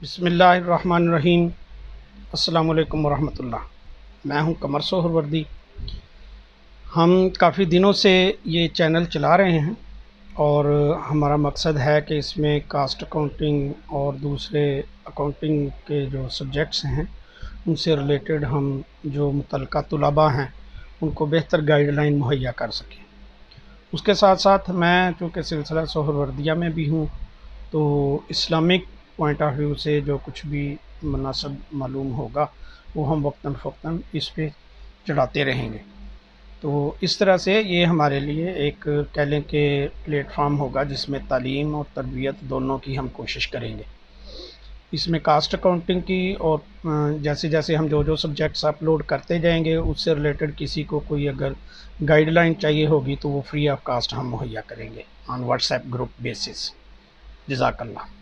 बिस्मिल्लाहिर्रहमानिर्रहीम। अस्सलामु अलैकुम वरहमतुल्लाह। मैं हूं कमर सोहरवर्दी। हम काफ़ी दिनों से ये चैनल चला रहे हैं और हमारा मकसद है कि इसमें कास्ट अकाउंटिंग और दूसरे अकाउंटिंग के जो सब्जेक्ट्स हैं उनसे रिलेटेड हम जो मुतल्लिका तुलबा हैं उनको बेहतर गाइडलाइन मुहैया कर सकें। उसके साथ साथ मैं चूँकि सिलसिला सोहरवर्दिया में भी हूँ, तो इस्लामिक पॉइंट ऑफ व्यू से जो कुछ भी मुनासिब मालूम होगा वो हम वक्तन फ़वक्तन इस पे चढ़ाते रहेंगे। तो इस तरह से ये हमारे लिए एक कह लें कि प्लेटफॉर्म होगा जिसमें तालीम और तरबियत दोनों की हम कोशिश करेंगे। इसमें कास्ट अकाउंटिंग की और जैसे जैसे हम जो जो सब्जेक्ट्स अपलोड करते जाएंगे उससे रिलेटेड किसी को कोई अगर गाइडलाइन चाहिए होगी तो वो फ्री ऑफ कास्ट हम मुहैया करेंगे ऑन व्हाट्सएप ग्रुप बेसिस। जज़ाकल्लाह।